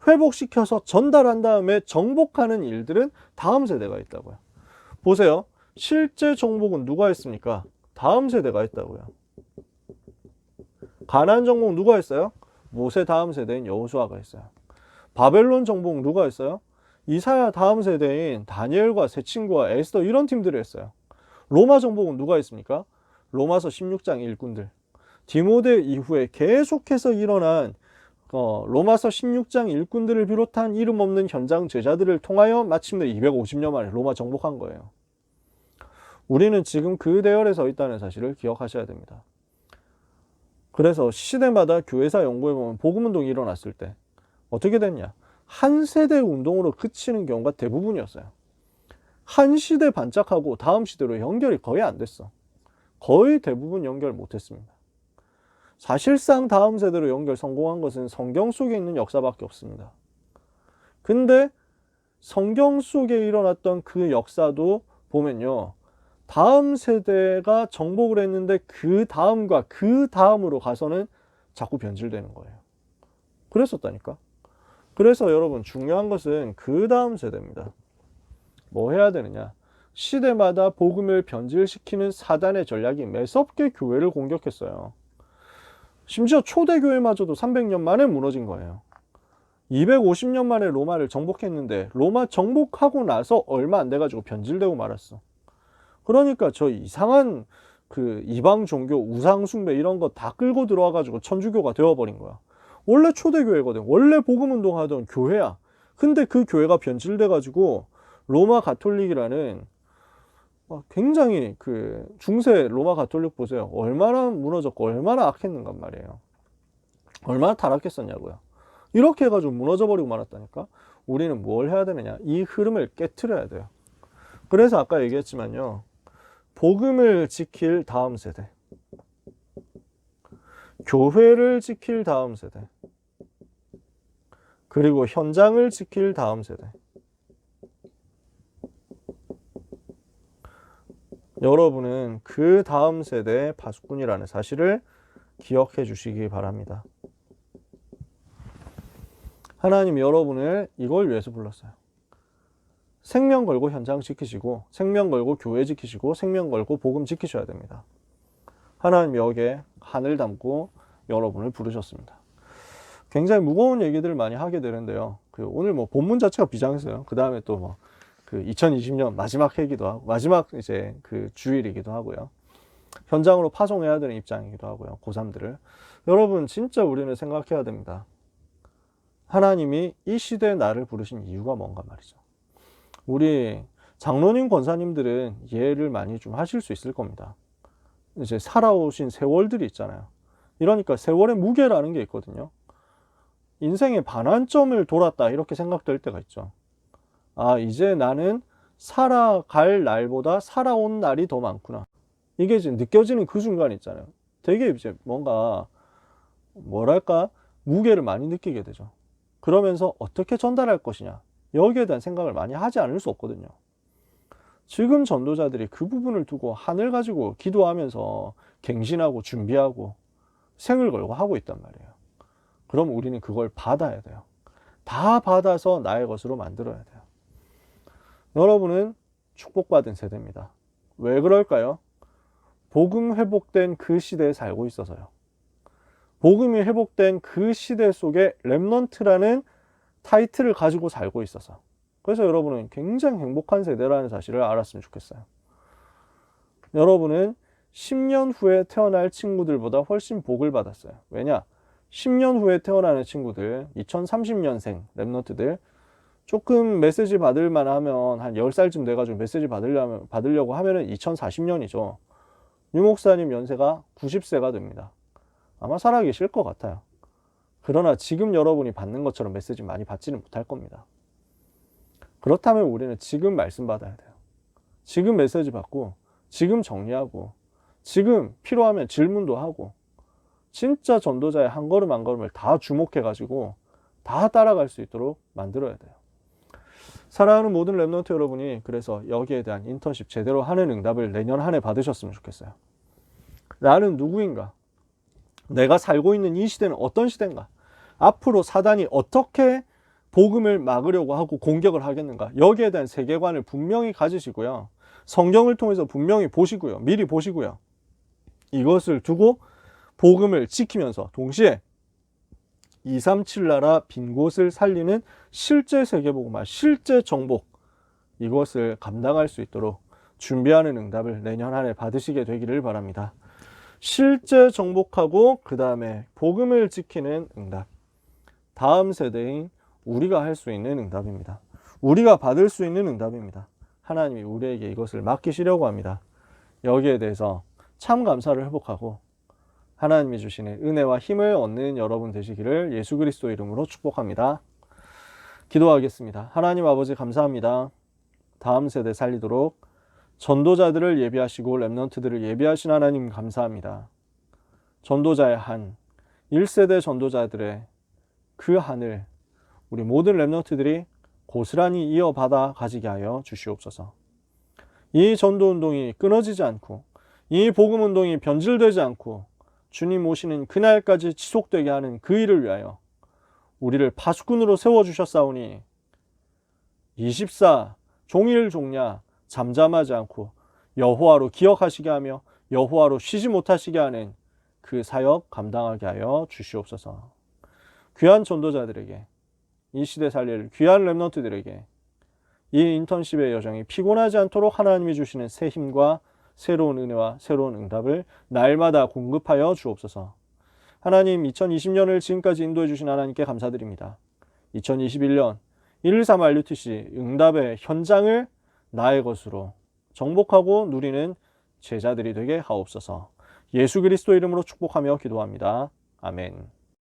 회복시켜서 전달한 다음에 정복하는 일들은 다음 세대가 있다고요. 보세요. 실제 정복은 누가 했습니까? 다음 세대가 했다고요. 가나안 정복 누가 했어요? 모세 다음 세대인 여호수아가 했어요. 바벨론 정복 누가 했어요? 이사야 다음 세대인 다니엘과 세 친구와 에스더 이런 팀들이 했어요. 로마 정복은 누가 했습니까? 로마서 16장 일꾼들. 디모데 이후에 계속해서 일어난 로마서 16장 일꾼들을 비롯한 이름 없는 현장 제자들을 통하여 마침내 250년 만에 로마 정복한 거예요. 우리는 지금 그 대열에 서 있다는 사실을 기억하셔야 됩니다. 그래서 시대마다 교회사 연구해 보면 복음운동이 일어났을 때 어떻게 됐냐? 한 세대 운동으로 그치는 경우가 대부분이었어요. 한 시대 반짝하고 다음 시대로 연결이 거의 안 됐어. 거의 대부분 연결 못했습니다. 사실상 다음 세대로 연결 성공한 것은 성경 속에 있는 역사밖에 없습니다. 근데 성경 속에 일어났던 그 역사도 보면요, 다음 세대가 정복을 했는데 그 다음과 그 다음으로 가서는 자꾸 변질되는 거예요. 그랬었다니까. 그래서 여러분, 중요한 것은 그 다음 세대입니다. 뭐 해야 되느냐? 시대마다 복음을 변질시키는 사단의 전략이 매섭게 교회를 공격했어요. 심지어 초대교회마저도 300년 만에 무너진 거예요. 250년 만에 로마를 정복했는데 로마 정복하고 나서 얼마 안 돼가지고 변질되고 말았어. 그러니까 저 이상한 그 이방 종교 우상 숭배 이런 거 다 끌고 들어와가지고 천주교가 되어버린 거야. 원래 초대교회거든. 원래 복음운동 하던 교회야. 근데 그 교회가 변질돼가지고 로마 가톨릭이라는 굉장히 그 중세 로마 가톨릭 보세요. 얼마나 무너졌고 얼마나 악했는가 말이에요. 얼마나 타락했었냐고요. 이렇게 해가지고 무너져버리고 말았다니까. 우리는 뭘 해야 되느냐? 이 흐름을 깨트려야 돼요. 그래서 아까 얘기했지만요, 복음을 지킬 다음 세대, 교회를 지킬 다음 세대, 그리고 현장을 지킬 다음 세대. 여러분은 그 다음 세대의 파수꾼이라는 사실을 기억해 주시기 바랍니다. 하나님 여러분을 이걸 위해서 불렀어요. 생명 걸고 현장 지키시고, 생명 걸고 교회 지키시고, 생명 걸고 복음 지키셔야 됩니다. 하나님 여기에 하늘 담고 여러분을 부르셨습니다. 굉장히 무거운 얘기들을 많이 하게 되는데요. 오늘 뭐 본문 자체가 비장했어요. 그 다음에 또 뭐 2020년 마지막 해기도 하고, 마지막 이제 그 주일이기도 하고요. 현장으로 파송해야 되는 입장이기도 하고요. 고3들을. 여러분 진짜 우리는 생각해야 됩니다. 하나님이 이 시대에 나를 부르신 이유가 뭔가 말이죠. 우리 장로님 권사님들은 이해를 많이 좀 하실 수 있을 겁니다. 이제 살아오신 세월들이 있잖아요. 이러니까 세월의 무게라는 게 있거든요. 인생의 반환점을 돌았다 이렇게 생각될 때가 있죠. 아, 이제 나는 살아갈 날보다 살아온 날이 더 많구나. 이게 이제 느껴지는 그 순간 있잖아요. 되게 이제 뭔가 뭐랄까 무게를 많이 느끼게 되죠. 그러면서 어떻게 전달할 것이냐, 여기에 대한 생각을 많이 하지 않을 수 없거든요. 지금 전도자들이 그 부분을 두고 하늘 가지고 기도하면서 갱신하고 준비하고 생을 걸고 하고 있단 말이에요. 그럼 우리는 그걸 받아야 돼요. 다 받아서 나의 것으로 만들어야 돼요. 여러분은 축복받은 세대입니다. 왜 그럴까요? 복음 회복된 그 시대에 살고 있어서요. 복음이 회복된 그 시대 속에 렘넌트라는 타이틀을 가지고 살고 있어서. 그래서 여러분은 굉장히 행복한 세대라는 사실을 알았으면 좋겠어요. 여러분은 10년 후에 태어날 친구들보다 훨씬 복을 받았어요. 왜냐? 10년 후에 태어나는 친구들, 2030년생 렘넌트들, 조금 메시지 받을만 하면 한 10살쯤 돼가지고 메시지 받으려고 하면은 2040년이죠. 유 목사님 연세가 90세가 됩니다. 아마 살아계실 것 같아요. 그러나 지금 여러분이 받는 것처럼 메시지 많이 받지는 못할 겁니다. 그렇다면 우리는 지금 말씀 받아야 돼요. 지금 메시지 받고, 지금 정리하고, 지금 필요하면 질문도 하고, 진짜 전도자의 한 걸음 한 걸음을 다 주목해가지고 다 따라갈 수 있도록 만들어야 돼요. 사랑하는 모든 렘넌트 여러분이 그래서 여기에 대한 인턴십 제대로 하는 응답을 내년 한 해 받으셨으면 좋겠어요. 나는 누구인가? 내가 살고 있는 이 시대는 어떤 시대인가? 앞으로 사단이 어떻게 복음을 막으려고 하고 공격을 하겠는가? 여기에 대한 세계관을 분명히 가지시고요. 성경을 통해서 분명히 보시고요. 미리 보시고요. 이것을 두고 복음을 지키면서 동시에 237 나라 빈 곳을 살리는 실제 세계복음화, 실제 정복, 이것을 감당할 수 있도록 준비하는 응답을 내년 한 해 받으시게 되기를 바랍니다. 실제 정복하고 그 다음에 복음을 지키는 응답, 다음 세대인 우리가 할 수 있는 응답입니다. 우리가 받을 수 있는 응답입니다. 하나님이 우리에게 이것을 맡기시려고 합니다. 여기에 대해서 참 감사를 회복하고 하나님이 주시는 은혜와 힘을 얻는 여러분 되시기를 예수 그리스도 이름으로 축복합니다. 기도하겠습니다. 하나님 아버지 감사합니다. 다음 세대 살리도록 전도자들을 예비하시고 렘넌트들을 예비하신 하나님 감사합니다. 전도자의 한 1세대 전도자들의 그 한을 우리 모든 렘넌트들이 고스란히 이어받아 가지게 하여 주시옵소서. 이 전도운동이 끊어지지 않고 이 복음운동이 변질되지 않고 주님 오시는 그날까지 지속되게 하는 그 일을 위하여 우리를 파수꾼으로 세워주셨사오니 24 종일 종야 잠잠하지 않고 여호와로 기억하시게 하며 여호와로 쉬지 못하시게 하는 그 사역 감당하게 하여 주시옵소서. 귀한 전도자들에게, 이 시대 살릴 귀한 렘넌트들에게 이 인턴십의 여정이 피곤하지 않도록 하나님이 주시는 새 힘과 새로운 은혜와 새로운 응답을 날마다 공급하여 주옵소서. 하나님, 2020년을 지금까지 인도해 주신 하나님께 감사드립니다. 2021년 113 RUTC 응답의 현장을 나의 것으로 정복하고 누리는 제자들이 되게 하옵소서. 예수 그리스도 이름으로 축복하며 기도합니다. 아멘.